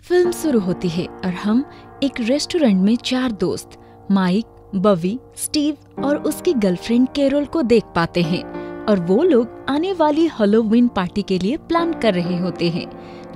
Film शुरू होती है और हम एक रेस्टोरेंट में 4 दोस्त माइक, बवी, स्टीव और उसकी गर्लफ्रेंड कैरोल को देख पाते हैं और वो लोग आने वाली हैलोवीन पार्टी के लिए प्लान कर रहे होते हैं,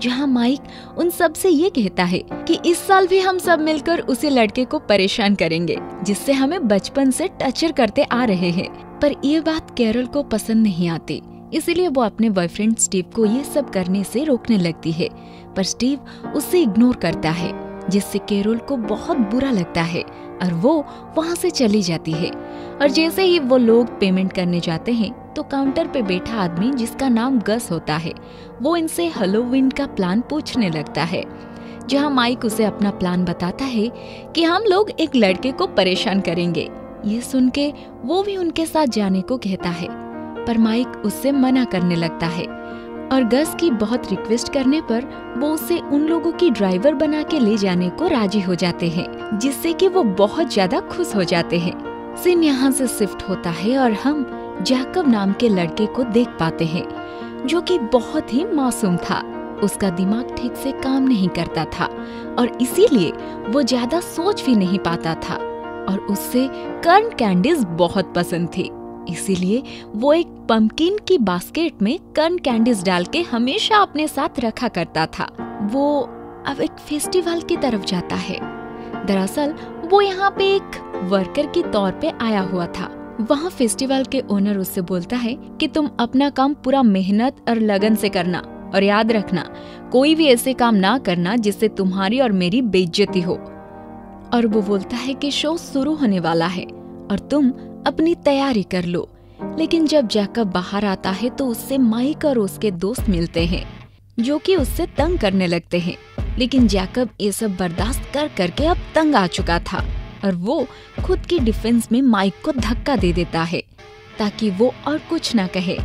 जहां माइक उन सब से ये कहता है कि इस साल भी हम सब मिलकर उसी लड़के को परेशान करेंगे जिससे हमें बचपन से टचर करते आ रहे हैं। पर ये बात कैरोल को पसंद नहीं आती, इसीलिए वो अपने बॉयफ्रेंड स्टीव को ये सब करने से रोकने लगती है। पर स्टीव उसे इग्नोर करता है, जिससे कैरोल को बहुत बुरा लगता है और वो वहाँ से चली जाती है। और जैसे ही वो लोग पेमेंट करने जाते हैं तो काउंटर पे बैठा आदमी, जिसका नाम गस होता है, वो इनसे हैलोवीन का प्लान पूछने लगता है, जहाँ माइक उसे अपना प्लान बताता है कि हम लोग एक लड़के को परेशान करेंगे। ये सुन के वो भी उनके साथ जाने को कहता है, पर माइक उससे मना करने लगता है और गस की बहुत रिक्वेस्ट करने पर वो उसे उन लोगों की ड्राइवर बना के ले जाने को राजी हो जाते हैं, जिससे कि वो बहुत ज्यादा खुश हो जाते हैं। सीन यहाँ से शिफ्ट होता है और हम जैकब नाम के लड़के को देख पाते हैं, जो कि बहुत ही मासूम था। उसका दिमाग ठीक से काम नहीं करता था और इसीलिए वो ज्यादा सोच भी नहीं पाता था और उससे कर्न कैंडीज बहुत पसंद थी। इसीलिए वो एक पंपकिन की बास्केट में कर्न कैंडीज डाल के हमेशा अपने साथ रखा करता था। वो अब एक फेस्टिवल की तरफ जाता है। दरअसल वो यहाँ पे एक वर्कर के तौर पे आया हुआ था। वहाँ फेस्टिवल के ओनर उससे बोलता है कि तुम अपना काम पूरा मेहनत और लगन से करना और याद रखना, कोई भी ऐसे काम ना करना जिससे तुम्हारी और मेरी बेइज्जती हो। और वो बोलता है कि शो शुरू होने वाला है और तुम अपनी तैयारी कर लो। लेकिन जब जैकब बाहर आता है तो उससे माइक और उसके दोस्त मिलते हैं, जो कि उससे तंग करने लगते हैं। लेकिन जैकब ये सब बर्दाश्त कर करके अब तंग आ चुका था और वो खुद की डिफेंस में माइक को धक्का दे देता है ताकि वो और कुछ ना कहे।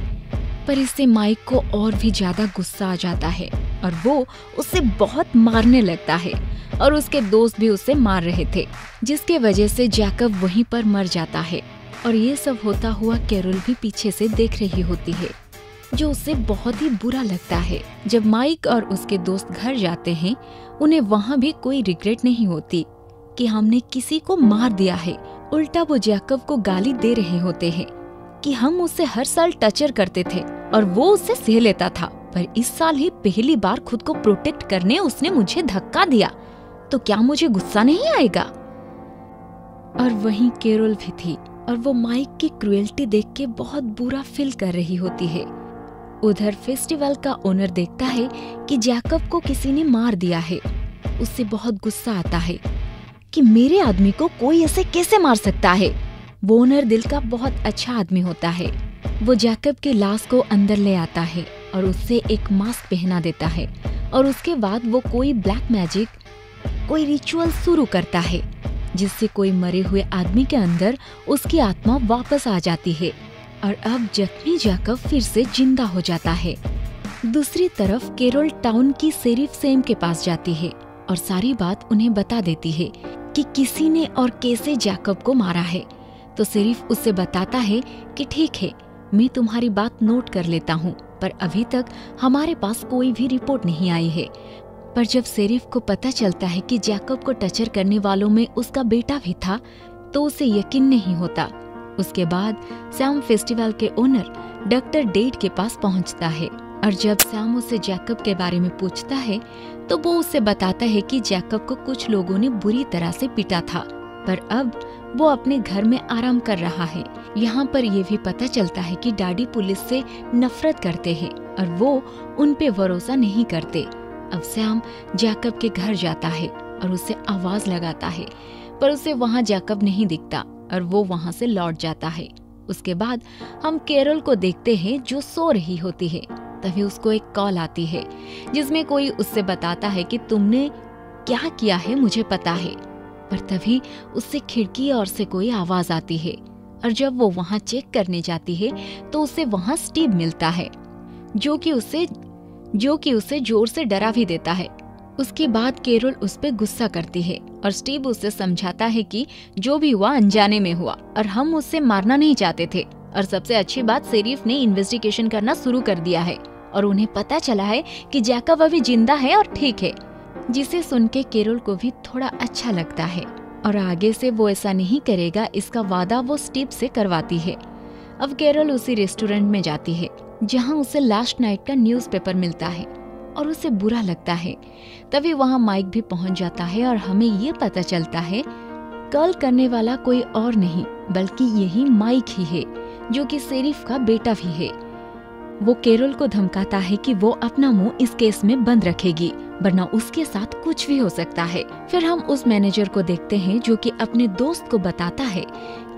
पर इससे माइक को और भी ज्यादा गुस्सा आ जाता है और वो उससे बहुत मारने लगता है और उसके दोस्त भी उसे मार रहे थे, जिसके वजह से जैकब वहीं पर मर जाता है। और ये सब होता हुआ कैरोल भी पीछे से देख रही होती है, जो उसे बहुत ही बुरा लगता है। जब माइक और उसके दोस्त घर जाते हैं, उन्हें वहाँ भी कोई रिग्रेट नहीं होती कि हमने किसी को मार दिया है। उल्टा वो जैकब को गाली दे रहे होते हैं कि हम उसे हर साल टचर करते थे और वो उसे सह लेता था, पर इस साल ही पहली बार खुद को प्रोटेक्ट करने उसने मुझे धक्का दिया, तो क्या मुझे गुस्सा नहीं आएगा। और वहीं कैरोल भी थी और वो माइक की क्रुएल्टी देख के बहुत बुरा फील कर रही होती है। उधर फेस्टिवल का ओनर देखता है कि जैकब को किसी ने मार दिया है। उससे बहुत गुस्सा आता है कि मेरे आदमी को कोई ऐसे कैसे मार सकता है। वो ओनर दिल का बहुत अच्छा आदमी होता है। वो जैकब के लाश को अंदर ले आता है और उससे एक मास्क पहना देता है और उसके बाद वो कोई ब्लैक मैजिक, कोई रिचुअल शुरू करता है, जिससे कोई मरे हुए आदमी के अंदर उसकी आत्मा वापस आ जाती है और अब जख्मी जैकब फिर से जिंदा हो जाता है। दूसरी तरफ कैरोल टाउन की शेरिफ सैम के पास जाती है और सारी बात उन्हें बता देती है कि किसी ने और कैसे जैकब को मारा है। तो शेरिफ उससे बताता है कि ठीक है, मैं तुम्हारी बात नोट कर लेता हूँ, पर अभी तक हमारे पास कोई भी रिपोर्ट नहीं आई है। पर जब शेरिफ को पता चलता है कि जैकब को टचर करने वालों में उसका बेटा भी था, तो उसे यकीन नहीं होता। उसके बाद सैम फेस्टिवल के ओनर डॉक्टर डेड के पास पहुंचता है और जब सैम उससे जैकब के बारे में पूछता है तो वो उसे बताता है कि जैकब को कुछ लोगों ने बुरी तरह से पीटा था, पर अब वो अपने घर में आराम कर रहा है। यहाँ पर ये भी पता चलता है कि डैडी पुलिस से नफरत करते हैं और वो उन पे भरोसा नहीं करते। अब सैम जैकब के घर जाता है और उसे आवाज लगाता है, पर उसे वहाँ जैकब नहीं दिखता और वो वहाँ से लौट जाता है। उसके बाद हम कैरोल को देखते हैं जो सो रही होती है। तभी उसको एक कॉल आती है जिसमें कोई उससे बताता है कि तुमने क्या किया है मुझे पता है। पर तभी उससे खिड़की और से कोई आवाज आती है और जब वो वहाँ चेक करने जाती है तो उसे वहाँ स्टीव मिलता है, जो कि उसे जोर से डरा भी देता है। उसके बाद कैरोल उस पे गुस्सा करती है और स्टीव उसे समझाता है कि जो भी हुआ अनजाने में हुआ और हम उससे मारना नहीं चाहते थे। और सबसे अच्छी बात, शेरिफ ने इन्वेस्टिगेशन करना शुरू कर दिया है और उन्हें पता चला है कि जैकब अभी जिंदा है और ठीक है। जिसे सुन के कैरोल को भी थोड़ा अच्छा लगता है और आगे से वो ऐसा नहीं करेगा, इसका वादा वो स्टीव से करवाती है। अब कैरोल उसी रेस्टोरेंट में जाती है जहाँ उसे लास्ट नाइट का न्यूज़पेपर मिलता है और उसे बुरा लगता है। तभी वहाँ माइक भी पहुँच जाता है और हमें ये पता चलता है कॉल करने वाला कोई और नहीं बल्कि यही माइक ही है, जो कि शेरिफ का बेटा भी है। वो कैरोल को धमकाता है कि वो अपना मुंह इस केस में बंद रखेगी, वरना उसके साथ कुछ भी हो सकता है। फिर हम उस मैनेजर को देखते हैं जो कि अपने दोस्त को बताता है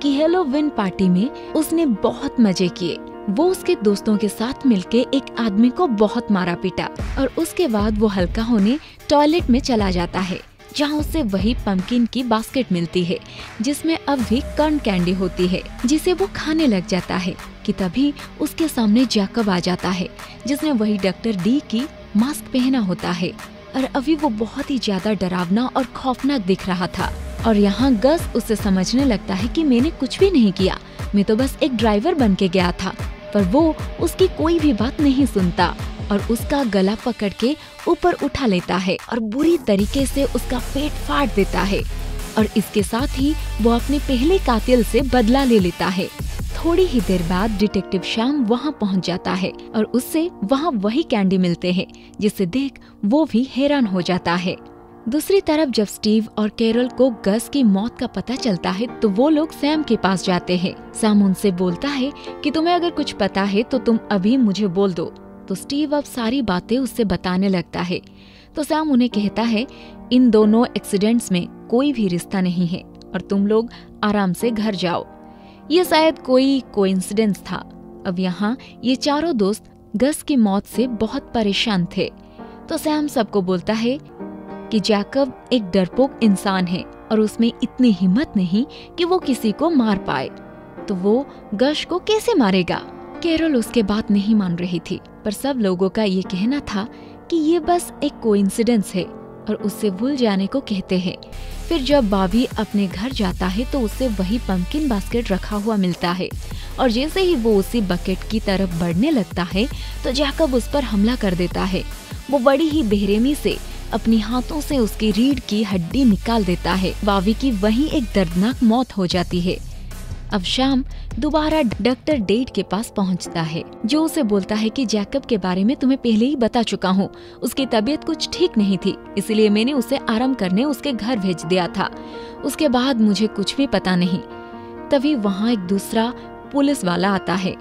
कि हैलोवीन पार्टी में उसने बहुत मजे किए। वो उसके दोस्तों के साथ मिलके एक आदमी को बहुत मारा पीटा और उसके बाद वो हल्का होने टॉयलेट में चला जाता है, जहाँ उसे वही पंपकिन की बास्केट मिलती है जिसमें अब भी कॉर्न कैंडी होती है, जिसे वो खाने लग जाता है कि तभी उसके सामने जैकब आ जाता है जिसने वही डॉक्टर डी की मास्क पहना होता है और अभी वो बहुत ही ज्यादा डरावना और खौफनाक दिख रहा था। और यहाँ गस उसे समझने लगता है कि मैंने कुछ भी नहीं किया, मैं तो बस एक ड्राइवर बन के गया था, पर वो उसकी कोई भी बात नहीं सुनता और उसका गला पकड़ के ऊपर उठा लेता है और बुरी तरीके से उसका पेट फाड़ देता है और इसके साथ ही वो अपने पहले कातिल से बदला ले लेता है। थोड़ी ही देर बाद डिटेक्टिव श्याम वहाँ पहुँच जाता है और उससे वहाँ वही कैंडी मिलते हैं, जिसे देख वो भी हैरान हो जाता है। दूसरी तरफ जब स्टीव और कैरोल को गस की मौत का पता चलता है तो वो लोग सैम के पास जाते हैं। सैम उनसे बोलता है कि तुम्हें अगर कुछ पता है तो तुम अभी मुझे बोल दो। तो स्टीव अब सारी बातें उससे बताने लगता है। तो सैम उन्हें कहता है इन दोनों एक्सीडेंट्स में कोई भी रिश्ता नहीं है और तुम लोग आराम से घर जाओ, ये शायद कोई कोइंसिडेंस था। अब यहाँ ये चारों दोस्त गस की मौत से बहुत परेशान थे। तो सैम सबको बोलता है कि जैकब एक डरपोक इंसान है और उसमें इतनी हिम्मत नहीं कि वो किसी को मार पाए, तो वो गश को कैसे मारेगा। कैरोल उसके बात नहीं मान रही थी, पर सब लोगों का ये कहना था कि ये बस एक कोइंसिडेंस है और उससे भूल जाने को कहते हैं। फिर जब बॉबी अपने घर जाता है तो उसे वही पंपकिन बास्केट रखा हुआ मिलता है और जैसे ही वो उसी बकेट की तरफ बढ़ने लगता है तो जैकब उस पर हमला कर देता है। वो बड़ी ही बेरहमी से अपनी हाथों से उसकी रीढ़ की हड्डी निकाल देता है। बॉबी की वहीं एक दर्दनाक मौत हो जाती है। अब शाम दोबारा डॉक्टर डेड के पास पहुंचता है, जो उसे बोलता है कि जैकब के बारे में तुम्हें पहले ही बता चुका हूँ। उसकी तबीयत कुछ ठीक नहीं थी, इसलिए मैंने उसे आराम करने उसके घर भेज दिया था। उसके बाद मुझे कुछ भी पता नहीं। तभी वहाँ एक दूसरा पुलिस वाला आता है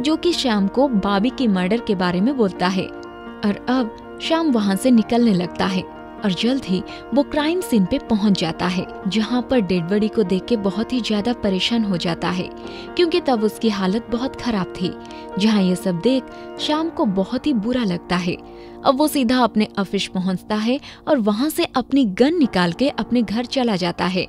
जो कि श्याम को बॉबी की मर्डर के बारे में बोलता है और अब श्याम वहाँ से निकलने लगता है और जल्द ही वो क्राइम सीन पे पहुंच जाता है, जहाँ पर डेड बॉडी को देख के बहुत ही ज्यादा परेशान हो जाता है क्योंकि तब उसकी हालत बहुत खराब थी। जहाँ ये सब देख श्याम को बहुत ही बुरा लगता है। अब वो सीधा अपने ऑफिस पहुंचता है और वहाँ से अपनी गन निकाल के अपने घर चला जाता है,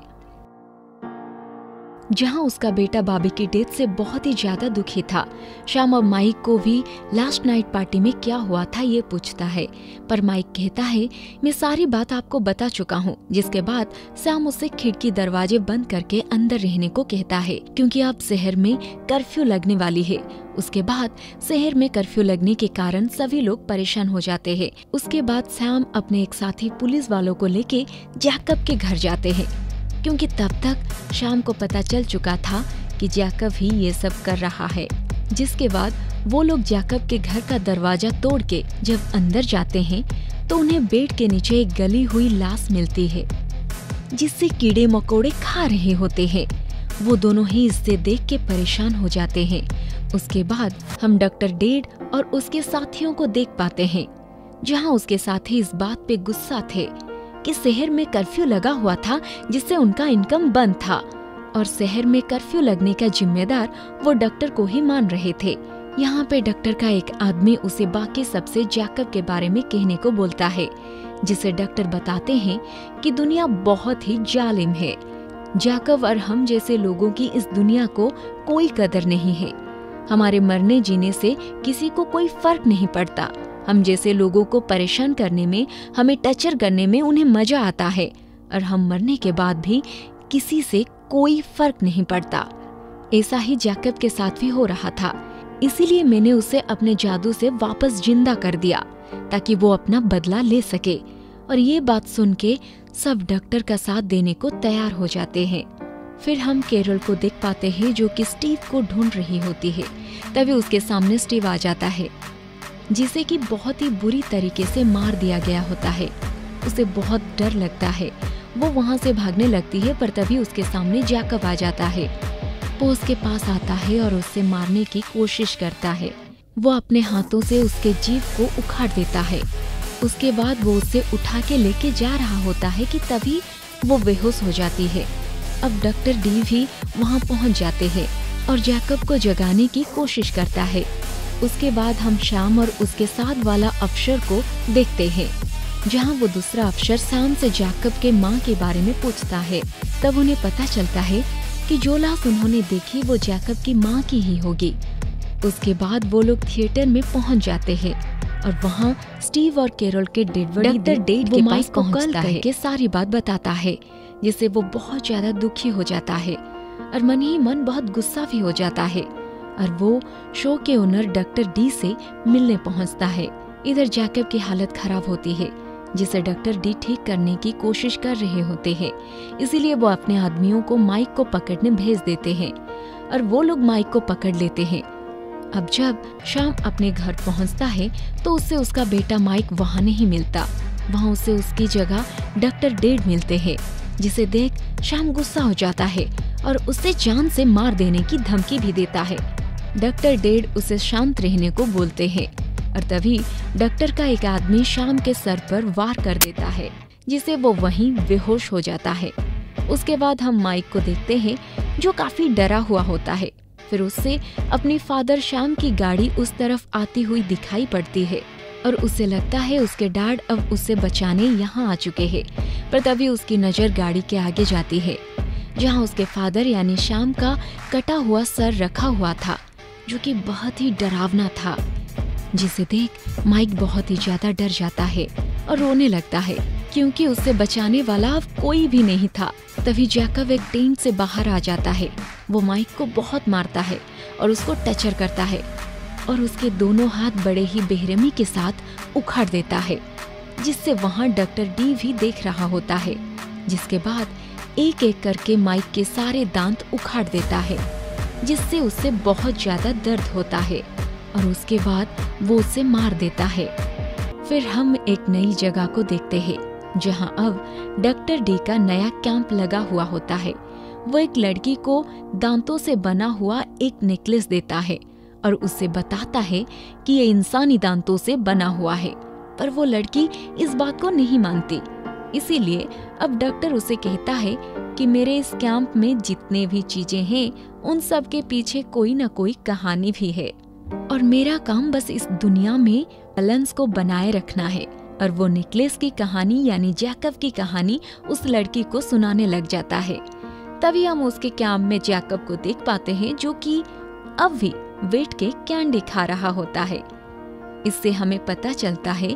जहाँ उसका बेटा बॉबी की डेथ से बहुत ही ज्यादा दुखी था। श्याम अब माइक को भी लास्ट नाइट पार्टी में क्या हुआ था ये पूछता है, पर माइक कहता है मैं सारी बात आपको बता चुका हूँ। जिसके बाद श्याम उससे खिड़की दरवाजे बंद करके अंदर रहने को कहता है क्योंकि अब शहर में कर्फ्यू लगने वाली है। उसके बाद शहर में कर्फ्यू लगने के कारण सभी लोग परेशान हो जाते हैं। उसके बाद श्याम अपने एक साथी पुलिस वालों को लेके जैकब के घर जाते हैं क्योंकि तब तक श्याम को पता चल चुका था कि जैकब ही ये सब कर रहा है। जिसके बाद वो लोग जैकब के घर का दरवाजा तोड़ के जब अंदर जाते हैं तो उन्हें बेड के नीचे एक गली हुई लाश मिलती है जिससे कीड़े मकोड़े खा रहे होते हैं। वो दोनों ही इससे देख के परेशान हो जाते हैं। उसके बाद हम डॉक्टर डेड और उसके साथियों को देख पाते हैं, जहाँ उसके साथी इस बात पे गुस्सा थे कि शहर में कर्फ्यू लगा हुआ था जिससे उनका इनकम बंद था और शहर में कर्फ्यू लगने का जिम्मेदार वो डॉक्टर को ही मान रहे थे। यहाँ पे डॉक्टर का एक आदमी उसे बाकी सबसे जैकब के बारे में कहने को बोलता है, जिसे डॉक्टर बताते हैं कि दुनिया बहुत ही जालिम है। जैकब और हम जैसे लोगों की इस दुनिया को कोई कदर नहीं है। हमारे मरने जीने से किसी को कोई फर्क नहीं पड़ता। हम जैसे लोगों को परेशान करने में, हमें टर्चर करने में उन्हें मजा आता है और हम मरने के बाद भी किसी से कोई फर्क नहीं पड़ता। ऐसा ही जैकब के साथ भी हो रहा था, इसीलिए मैंने उसे अपने जादू से वापस जिंदा कर दिया ताकि वो अपना बदला ले सके और ये बात सुन के सब डॉक्टर का साथ देने को तैयार हो जाते हैं। फिर हम कैरोल को देख पाते हैं जो कि स्टीव को ढूंढ रही होती है। तभी उसके सामने स्टीव आ जाता है, जिसे कि बहुत ही बुरी तरीके से मार दिया गया होता है। उसे बहुत डर लगता है, वो वहाँ से भागने लगती है, पर तभी उसके सामने जैकब आ जाता है। वो उसके पास आता है और उससे मारने की कोशिश करता है। वो अपने हाथों से उसके जीभ को उखाड़ देता है। उसके बाद वो उसे उठा के लेके जा रहा होता है कि तभी वो बेहोश हो जाती है। अब डॉक्टर डी भी वहाँ पहुँच जाते हैं और जैकब को जगाने की कोशिश करता है। उसके बाद हम शाम और उसके साथ वाला अफसर को देखते हैं, जहाँ वो दूसरा अफसर शाम से जैकब के माँ के बारे में पूछता है। तब उन्हें पता चलता है कि जो लाश उन्होंने देखी वो जैकब की माँ की ही होगी। उसके बाद वो लोग थिएटर में पहुंच जाते हैं और वहाँ स्टीव और कैरोल के डेड बॉडी के पास पहुंचता है के सारी बात बताता है, जिससे वो बहुत ज्यादा दुखी हो जाता है और मन ही मन बहुत गुस्सा भी हो जाता है। और वो शो के ओनर डॉक्टर डी से मिलने पहुंचता है। इधर जैकब की हालत खराब होती है, जिसे डॉक्टर डी ठीक करने की कोशिश कर रहे होते हैं। इसीलिए वो अपने आदमियों को माइक को पकड़ने भेज देते हैं और वो लोग माइक को पकड़ लेते हैं। अब जब शाम अपने घर पहुंचता है तो उससे उसका बेटा माइक वहाँ नहीं मिलता। वहाँ उसे उसकी जगह डॉक्टर डेड मिलते हैं, जिसे देख शाम गुस्सा हो जाता है और उसे जान से मार देने की धमकी भी देता है। डॉक्टर डेड उसे शांत रहने को बोलते हैं और तभी डॉक्टर का एक आदमी शाम के सर पर वार कर देता है, जिसे वो वहीं बेहोश हो जाता है। उसके बाद हम माइक को देखते हैं, जो काफी डरा हुआ होता है। फिर उससे अपनी फादर शाम की गाड़ी उस तरफ आती हुई दिखाई पड़ती है और उसे लगता है उसके डैड अब उसे बचाने यहाँ आ चुके हैं। पर तभी उसकी नजर गाड़ी के आगे जाती है, जहाँ उसके फादर यानी शाम का कटा हुआ सर रखा हुआ था, जो कि बहुत ही डरावना था। जिसे देख माइक बहुत ही ज्यादा डर जाता है और रोने लगता है, क्योंकि उससे बचाने वाला अब कोई भी नहीं था। तभी जैकब एक टेंट से बाहर आ जाता है। वो माइक को बहुत मारता है और उसको टचर करता है और उसके दोनों हाथ बड़े ही बेरहमी के साथ उखाड़ देता है, जिससे वहाँ डॉक्टर डी भी देख रहा होता है। जिसके बाद एक एक करके माइक के सारे दांत उखाड़ देता है, जिससे उसे बहुत ज्यादा दर्द होता है और उसके बाद वो उसे मार देता है। फिर हम एक नई जगह को देखते हैं, जहां अब डॉक्टर डी का नया कैंप लगा हुआ होता है। वो एक लड़की को दांतों से बना हुआ एक नेकलेस देता है और उससे बताता है कि ये इंसानी दांतों से बना हुआ है, पर वो लड़की इस बात को नहीं मानती। इसीलिए अब डॉक्टर उसे कहता है कि मेरे इस कैंप में जितने भी चीजें हैं, उन सब के पीछे कोई न कोई कहानी भी है और मेरा काम बस इस दुनिया में बैलेंस को बनाए रखना है। और वो नेकलेस की कहानी यानी जैकब की कहानी उस लड़की को सुनाने लग जाता है। तभी हम उसके कैंप में जैकब को देख पाते हैं, जो कि अब भी वेट के कैंडी खा रहा होता है। इससे हमें पता चलता है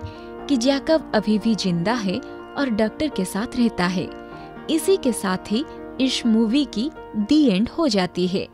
कि जैकब अभी भी जिंदा है और डॉक्टर के साथ रहता है। इसी के साथ ही इस मूवी की दी एंड हो जाती है।